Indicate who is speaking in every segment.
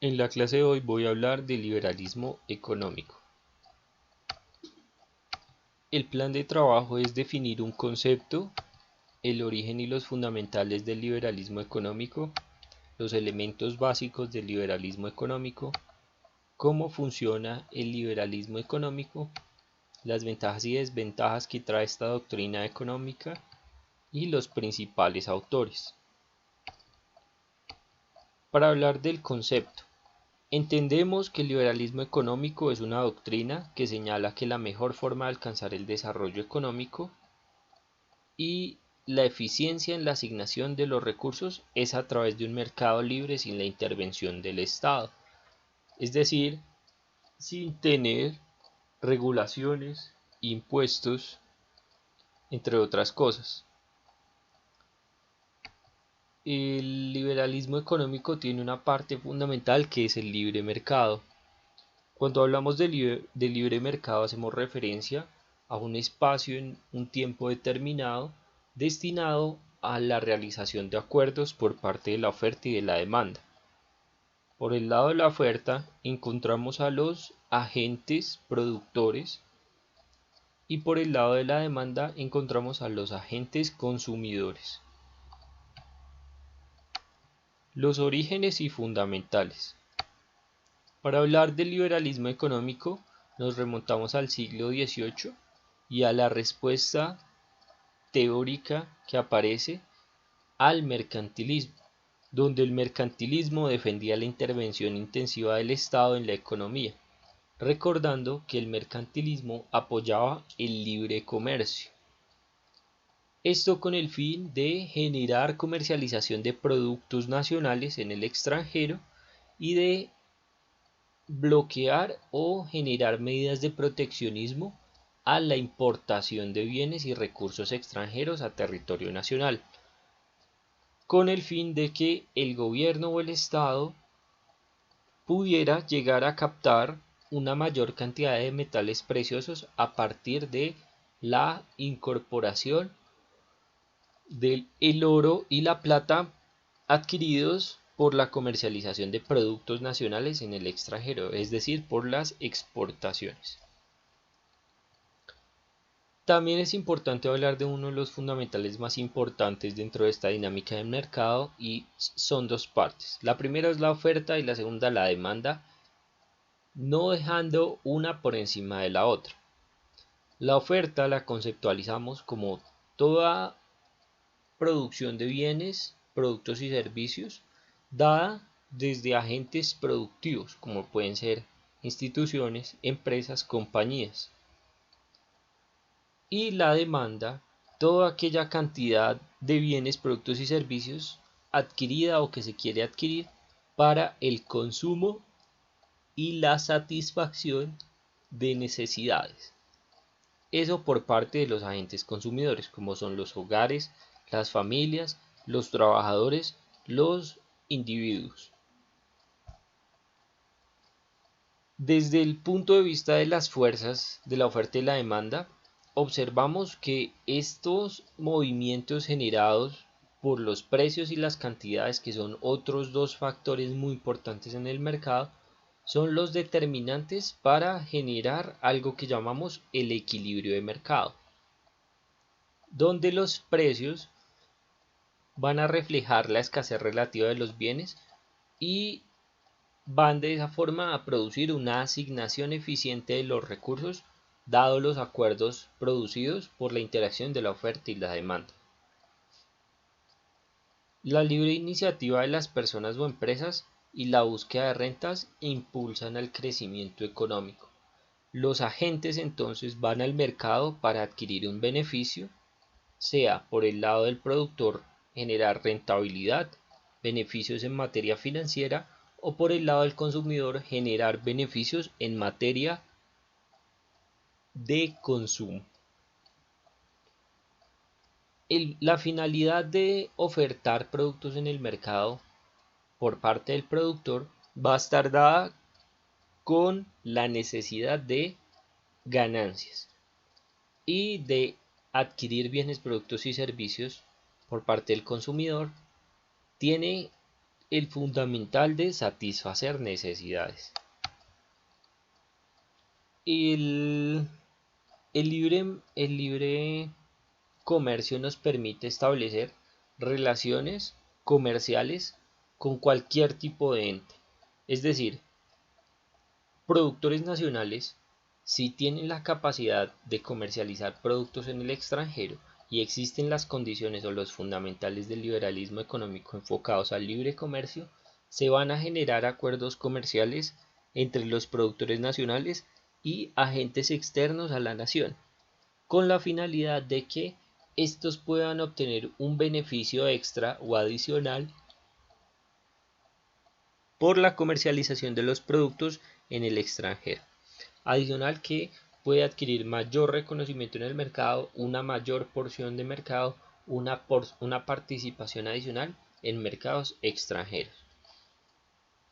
Speaker 1: En la clase de hoy voy a hablar del liberalismo económico. El plan de trabajo es definir un concepto, el origen y los fundamentales del liberalismo económico, los elementos básicos del liberalismo económico, cómo funciona el liberalismo económico, las ventajas y desventajas que trae esta doctrina económica y los principales autores. Para hablar del concepto, entendemos que el liberalismo económico es una doctrina que señala que la mejor forma de alcanzar el desarrollo económico y la eficiencia en la asignación de los recursos es a través de un mercado libre sin la intervención del Estado, es decir, sin tener regulaciones, impuestos, entre otras cosas. El liberalismo económico tiene una parte fundamental que es el libre mercado. Cuando hablamos de libre mercado hacemos referencia a un espacio en un tiempo determinado destinado a la realización de acuerdos por parte de la oferta y de la demanda. Por el lado de la oferta encontramos a los agentes productores y por el lado de la demanda encontramos a los agentes consumidores. Los orígenes y fundamentales. Para hablar del liberalismo económico nos remontamos al siglo XVIII y a la respuesta teórica que aparece al mercantilismo, donde el mercantilismo defendía la intervención intensiva del Estado en la economía, recordando que el mercantilismo apoyaba el libre comercio. Esto con el fin de generar comercialización de productos nacionales en el extranjero y de bloquear o generar medidas de proteccionismo a la importación de bienes y recursos extranjeros a territorio nacional, con el fin de que el gobierno o el Estado pudiera llegar a captar una mayor cantidad de metales preciosos a partir de la incorporación del oro y la plata adquiridos por la comercialización de productos nacionales en el extranjero, es decir, por las exportaciones. También es importante hablar de uno de los fundamentales más importantes dentro de esta dinámica del mercado y son dos partes. La primera es la oferta y la segunda la demanda, no dejando una por encima de la otra. La oferta la conceptualizamos como toda producción de bienes, productos y servicios dada desde agentes productivos como pueden ser instituciones, empresas, compañías. Y la demanda, toda aquella cantidad de bienes, productos y servicios adquirida o que se quiere adquirir para el consumo y la satisfacción de necesidades. Eso por parte de los agentes consumidores, como son los hogares, las familias, los trabajadores, los individuos. Desde el punto de vista de las fuerzas de la oferta y la demanda, observamos que estos movimientos generados por los precios y las cantidades, que son otros dos factores muy importantes en el mercado, son los determinantes para generar algo que llamamos el equilibrio de mercado, donde los precios van a reflejar la escasez relativa de los bienes y van de esa forma a producir una asignación eficiente de los recursos dados los acuerdos producidos por la interacción de la oferta y la demanda. La libre iniciativa de las personas o empresas y la búsqueda de rentas impulsan el crecimiento económico. Los agentes entonces van al mercado para adquirir un beneficio, sea por el lado del productor generar rentabilidad, beneficios en materia financiera o por el lado del consumidor generar beneficios en materia de consumo. La finalidad de ofertar productos en el mercado por parte del productor va a estar dada con la necesidad de ganancias y de adquirir bienes, productos y servicios por parte del consumidor tiene el fundamental de satisfacer necesidades. El, el libre comercio nos permite establecer relaciones comerciales con cualquier tipo de ente. Es decir, productores nacionales, si tienen la capacidad de comercializar productos en el extranjero y existen las condiciones o los fundamentales del liberalismo económico enfocados al libre comercio, se van a generar acuerdos comerciales entre los productores nacionales y agentes externos a la nación, con la finalidad de que estos puedan obtener un beneficio extra o adicional por la comercialización de los productos en el extranjero. Adicional que puede adquirir mayor reconocimiento en el mercado, una mayor porción de mercado, una participación adicional en mercados extranjeros.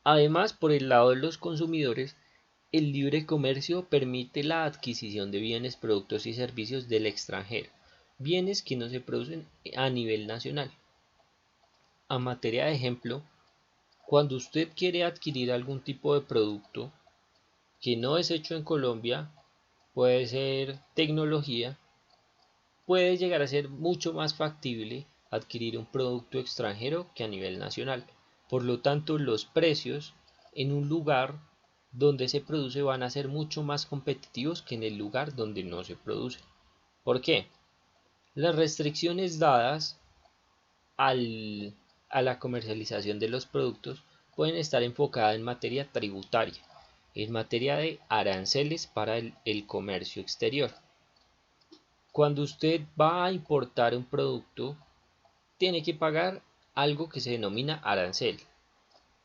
Speaker 1: Además, por el lado de los consumidores, el libre comercio permite la adquisición de bienes, productos y servicios del extranjero, bienes que no se producen a nivel nacional. A materia de ejemplo, cuando usted quiere adquirir algún tipo de producto que no es hecho en Colombia, puede ser tecnología, puede llegar a ser mucho más factible adquirir un producto extranjero que a nivel nacional. Por lo tanto, los precios en un lugar donde se produce van a ser mucho más competitivos que en el lugar donde no se produce. ¿Por qué? Las restricciones dadas al, a la comercialización de los productos pueden estar enfocadas en materia tributaria, en materia de aranceles para el comercio exterior. Cuando usted va a importar un producto, tiene que pagar algo que se denomina arancel.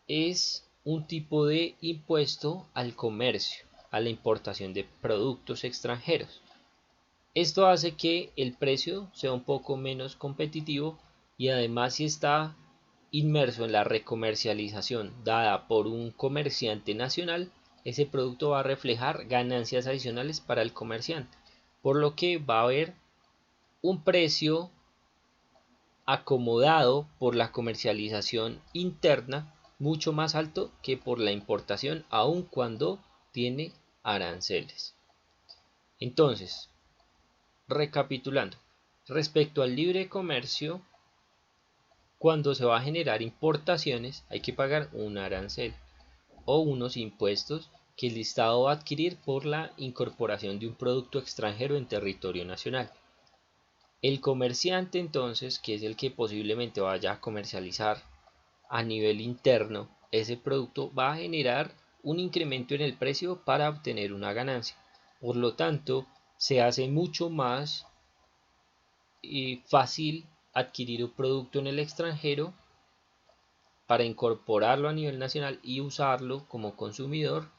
Speaker 1: Es un tipo de impuesto al comercio, a la importación de productos extranjeros. Esto hace que el precio sea un poco menos competitivo y además si está inmerso en la recomercialización dada por un comerciante nacional, ese producto va a reflejar ganancias adicionales para el comerciante, por lo que va a haber un precio acomodado por la comercialización interna mucho más alto que por la importación, aun cuando tiene aranceles. Entonces, recapitulando, respecto al libre comercio, cuando se va a generar importaciones hay que pagar un arancel o unos impuestos que el Estado va a adquirir por la incorporación de un producto extranjero en territorio nacional. El comerciante entonces, que es el que posiblemente vaya a comercializar a nivel interno ese producto, va a generar un incremento en el precio para obtener una ganancia. Por lo tanto, se hace mucho más fácil adquirir un producto en el extranjero para incorporarlo a nivel nacional y usarlo como consumidor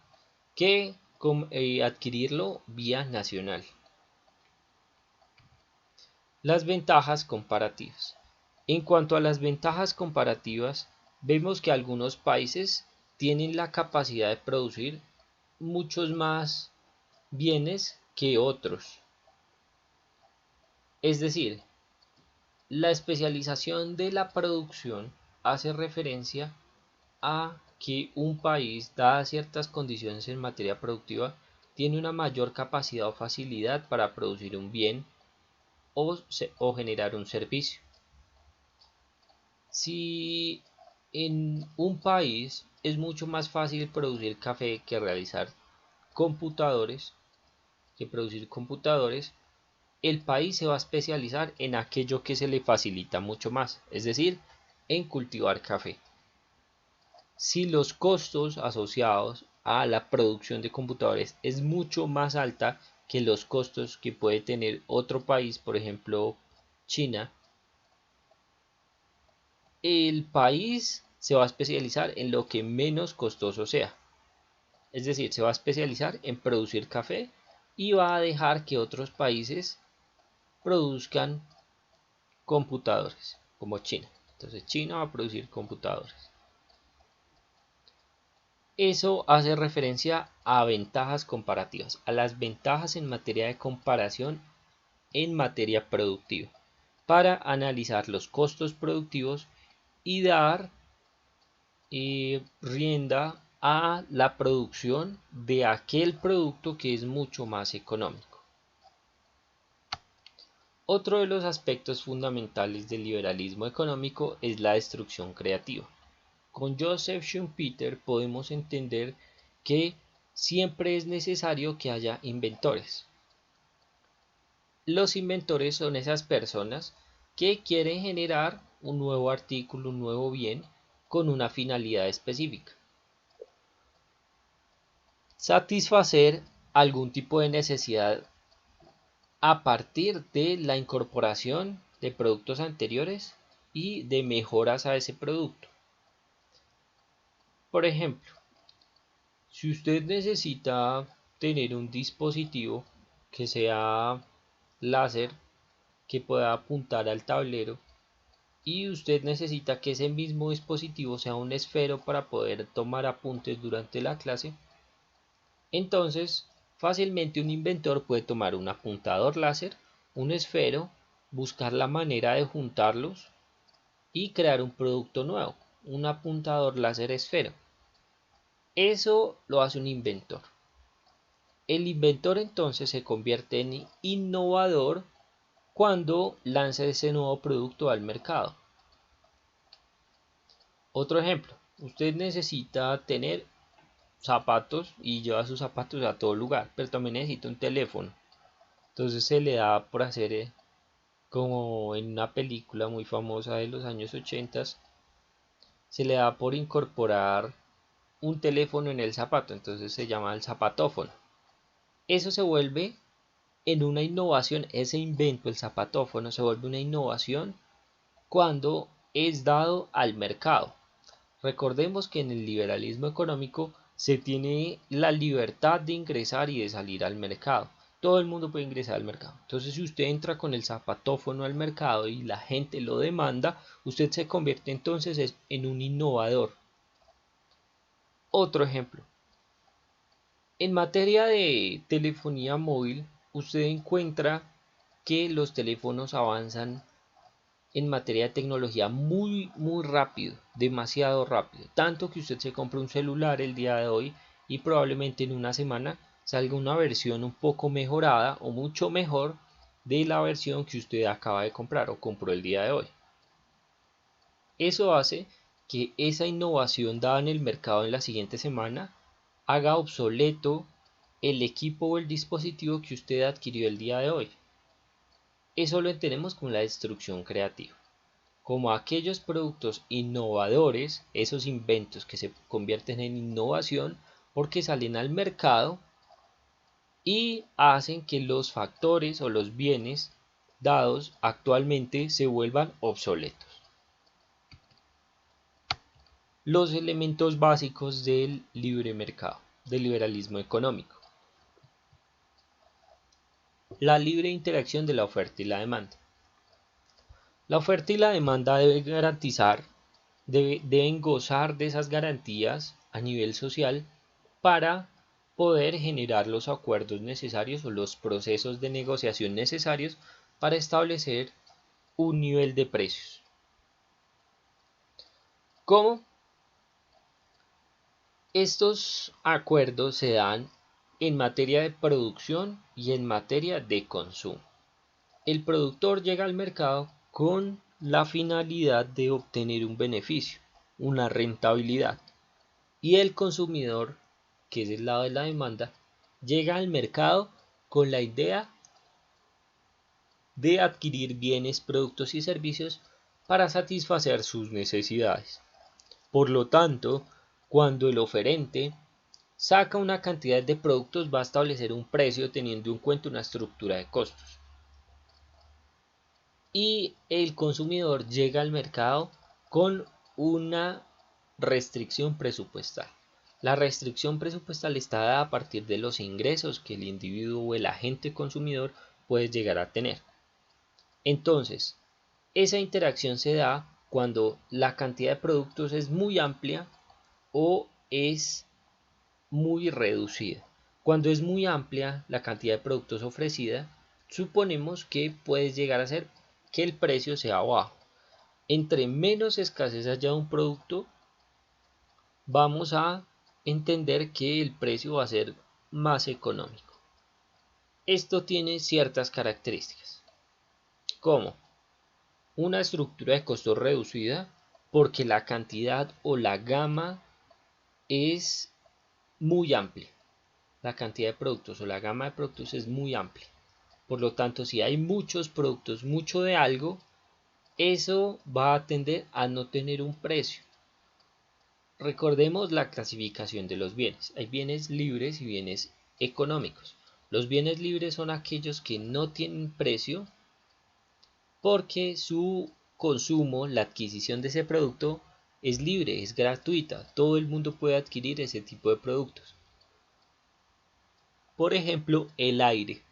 Speaker 1: que adquirirlo vía nacional. Las ventajas comparativas. En cuanto a las ventajas comparativas, vemos que algunos países tienen la capacidad de producir muchos más bienes que otros. Es decir, la especialización de la producción hace referencia a que un país, dadas ciertas condiciones en materia productiva, tiene una mayor capacidad o facilidad para producir un bien o generar un servicio. Si en un país es mucho más fácil producir café que realizar computadores, el país se va a especializar en aquello que se le facilita mucho más, es decir, en cultivar café. Si los costos asociados a la producción de computadores es mucho más alta que los costos que puede tener otro país, por ejemplo China, el país se va a especializar en lo que menos costoso sea. Es decir, se va a especializar en producir café y va a dejar que otros países produzcan computadores, como China. Entonces China va a producir computadores. Eso hace referencia a ventajas comparativas, a las ventajas en materia de comparación en materia productiva, para analizar los costos productivos y dar rienda a la producción de aquel producto que es mucho más económico. Otro de los aspectos fundamentales del liberalismo económico es la destrucción creativa. Con Joseph Schumpeter podemos entender que siempre es necesario que haya inventores. Los inventores son esas personas que quieren generar un nuevo artículo, un nuevo bien, con una finalidad específica. Satisfacer algún tipo de necesidad a partir de la incorporación de productos anteriores y de mejoras a ese producto. Por ejemplo, si usted necesita tener un dispositivo que sea láser, que pueda apuntar al tablero, y usted necesita que ese mismo dispositivo sea un esfero para poder tomar apuntes durante la clase, entonces fácilmente un inventor puede tomar un apuntador láser, un esfero, buscar la manera de juntarlos y crear un producto nuevo, un apuntador láser esfero. Eso lo hace un inventor. El inventor entonces se convierte en innovador cuando lanza ese nuevo producto al mercado. Otro ejemplo, usted necesita tener zapatos y lleva sus zapatos a todo lugar, pero también necesita un teléfono. Entonces se le da por hacer como en una película muy famosa de los años 80, se le da por incorporar un teléfono en el zapato, entonces se llama el zapatófono. Eso se vuelve en una innovación, ese invento, el zapatófono, se vuelve una innovación cuando es dado al mercado. Recordemos que en el liberalismo económico se tiene la libertad de ingresar y de salir al mercado. Todo el mundo puede ingresar al mercado. Entonces, si usted entra con el zapatófono al mercado y la gente lo demanda, usted se convierte entonces en un innovador. Otro ejemplo. En materia de telefonía móvil, usted encuentra que los teléfonos avanzan en materia de tecnología muy rápido, demasiado rápido, tanto que usted se compra un celular el día de hoy y probablemente en una semana salga una versión un poco mejorada o mucho mejor de la versión que usted acaba de comprar o compró el día de hoy. Eso hace que esa innovación dada en el mercado en la siguiente semana haga obsoleto el equipo o el dispositivo que usted adquirió el día de hoy. Eso lo entendemos como la destrucción creativa, como aquellos productos innovadores, esos inventos que se convierten en innovación porque salen al mercado y hacen que los factores o los bienes dados actualmente se vuelvan obsoletos. Los elementos básicos del libre mercado, del liberalismo económico. La libre interacción de la oferta y la demanda. La oferta y la demanda deben gozar de esas garantías a nivel social para poder generar los acuerdos necesarios o los procesos de negociación necesarios para establecer un nivel de precios. ¿Cómo? Estos acuerdos se dan en materia de producción y en materia de consumo. El productor llega al mercado con la finalidad de obtener un beneficio, una rentabilidad, y el consumidor, que es el lado de la demanda, llega al mercado con la idea de adquirir bienes, productos y servicios para satisfacer sus necesidades. Por lo tanto, cuando el oferente saca una cantidad de productos, va a establecer un precio teniendo en cuenta una estructura de costos. Y el consumidor llega al mercado con una restricción presupuestal. La restricción presupuestal está dada a partir de los ingresos que el individuo o el agente consumidor puede llegar a tener. Entonces, esa interacción se da cuando la cantidad de productos es muy amplia o es muy reducida. Cuando es muy amplia la cantidad de productos ofrecida, suponemos que puede llegar a ser que el precio sea bajo. Entre menos escasez haya un producto, vamos a entender que el precio va a ser más económico. Esto tiene ciertas características, como una estructura de costos reducida, porque la cantidad o la gama es muy amplia. La cantidad de productos o la gama de productos es muy amplia. Por lo tanto, si hay muchos productos, mucho de algo, eso va a tender a no tener un precio. Recordemos la clasificación de los bienes. Hay bienes libres y bienes económicos. Los bienes libres son aquellos que no tienen precio porque su consumo, la adquisición de ese producto es libre, es gratuita. Todo el mundo puede adquirir ese tipo de productos. Por ejemplo, el aire.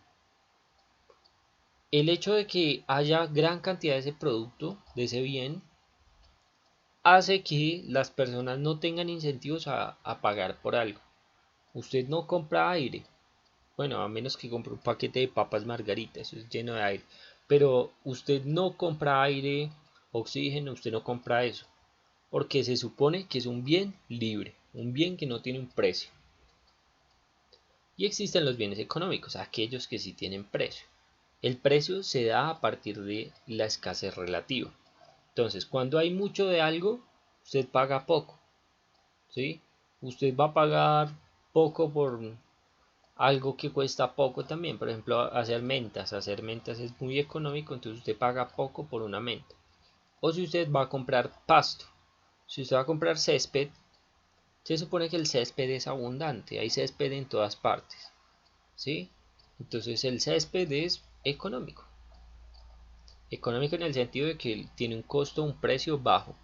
Speaker 1: El hecho de que haya gran cantidad de ese producto, de ese bien, hace que las personas no tengan incentivos a pagar por algo. Usted no compra aire, bueno, a menos que compre un paquete de papas margarita, eso es lleno de aire. Pero usted no compra aire, oxígeno, usted no compra eso, porque se supone que es un bien libre, un bien que no tiene un precio. Y existen los bienes económicos, aquellos que sí tienen precio. El precio se da a partir de la escasez relativa. Entonces, cuando hay mucho de algo, usted paga poco, ¿sí? Usted va a pagar poco por algo que cuesta poco también. Por ejemplo, hacer mentas. Hacer mentas es muy económico, entonces usted paga poco por una menta. O si usted va a comprar pasto. Si usted va a comprar césped, se supone que el césped es abundante. Hay césped en todas partes, ¿sí? Entonces el césped es económico. Económico en el sentido de que tiene un costo, un precio bajo.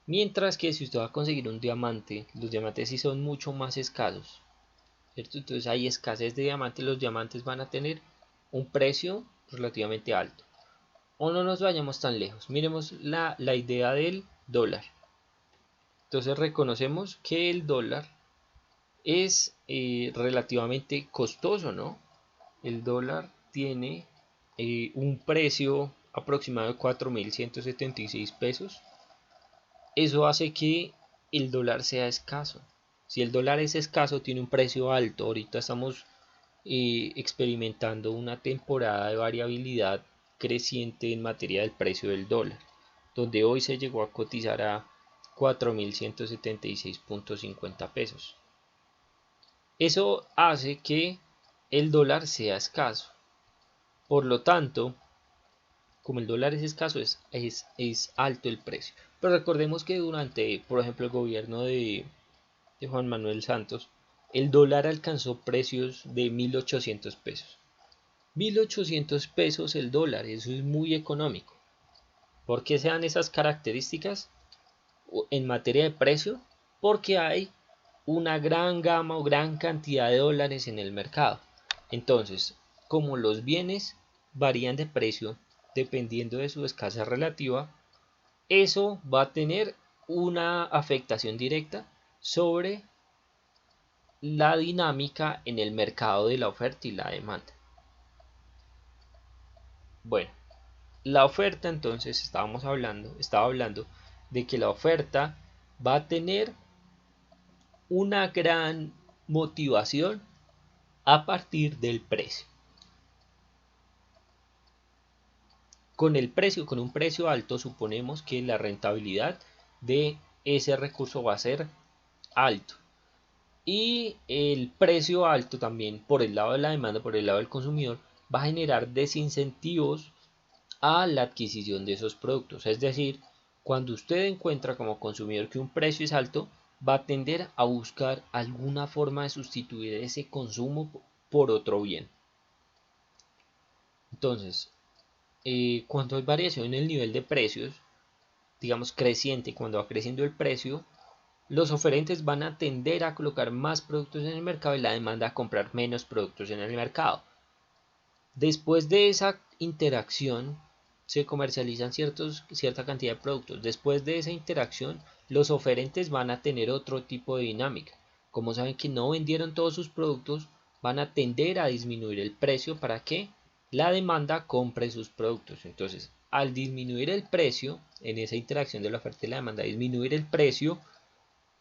Speaker 1: Mientras que si usted va a conseguir un diamante, los diamantes sí son mucho más escasos, ¿cierto? Entonces hay escasez de diamantes, los diamantes van a tener un precio relativamente alto. O no nos vayamos tan lejos, miremos la idea del dólar. Entonces reconocemos que el dólar es relativamente costoso, ¿no? El dólar tiene un precio aproximado de 4.176 pesos. Eso hace que el dólar sea escaso. Si el dólar es escaso, tiene un precio alto. Ahorita estamos experimentando una temporada de variabilidad creciente en materia del precio del dólar, donde hoy se llegó a cotizar a 4.176.50 pesos. Eso hace que el dólar sea escaso. Por lo tanto, como el dólar es escaso, es alto el precio. Pero recordemos que durante, por ejemplo, el gobierno de Juan Manuel Santos, el dólar alcanzó precios de 1.800 pesos. 1.800 pesos el dólar, eso es muy económico. ¿Por qué se dan esas características en materia de precio? Porque hay una gran gama o gran cantidad de dólares en el mercado. Entonces, como los bienes varían de precio dependiendo de su escasez relativa, eso va a tener una afectación directa sobre la dinámica en el mercado de la oferta y la demanda. Bueno, la oferta entonces estaba hablando de que la oferta va a tener una gran motivación a partir del precio. Con un precio alto, suponemos que la rentabilidad de ese recurso va a ser alto. Y el precio alto también por el lado de la demanda, por el lado del consumidor, va a generar desincentivos a la adquisición de esos productos. Es decir, cuando usted encuentra como consumidor que un precio es alto, va a tender a buscar alguna forma de sustituir ese consumo por otro bien. Entonces, cuando hay variación en el nivel de precios, digamos creciente, cuando va creciendo el precio, los oferentes van a tender a colocar más productos en el mercado y la demanda a comprar menos productos en el mercado. Después de esa interacción se comercializan cierta cantidad de productos. Después de esa interacción, los oferentes van a tener otro tipo de dinámica. Como saben que no vendieron todos sus productos, van a tender a disminuir el precio para que la demanda compre sus productos. Entonces, al disminuir el precio, en esa interacción de la oferta y la demanda, disminuir el precio,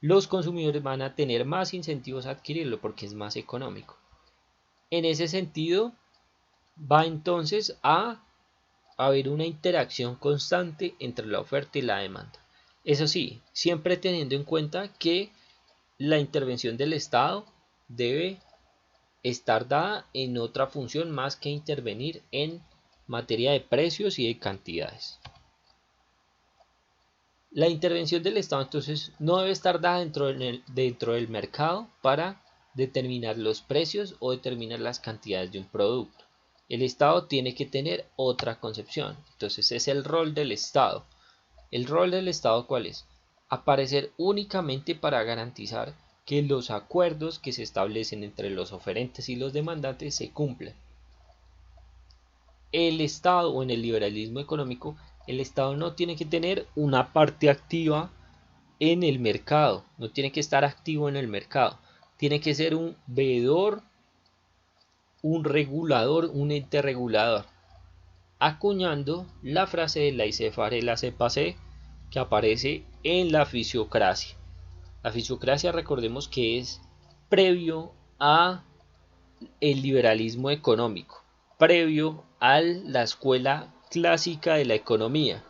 Speaker 1: los consumidores van a tener más incentivos a adquirirlo porque es más económico. En ese sentido, va entonces a haber una interacción constante entre la oferta y la demanda. Eso sí, siempre teniendo en cuenta que la intervención del Estado debe estar dada en otra función más que intervenir en materia de precios y de cantidades. La intervención del Estado entonces no debe estar dada dentro del mercado para determinar los precios o determinar las cantidades de un producto. El Estado tiene que tener otra concepción. Entonces es el rol del Estado. ¿El rol del Estado cuál es? Aparecer únicamente para garantizar que los acuerdos que se establecen entre los oferentes y los demandantes se cumplen. El Estado, o en el liberalismo económico, el Estado no tiene que tener una parte activa en el mercado, no tiene que estar activo en el mercado, tiene que ser un veedor, un regulador, un ente regulador, acuñando la frase de laissez-faire, laissez-passer, que aparece en la fisiocracia. La fisiocracia, recordemos que es previo a el liberalismo económico, previo a la escuela clásica de la economía.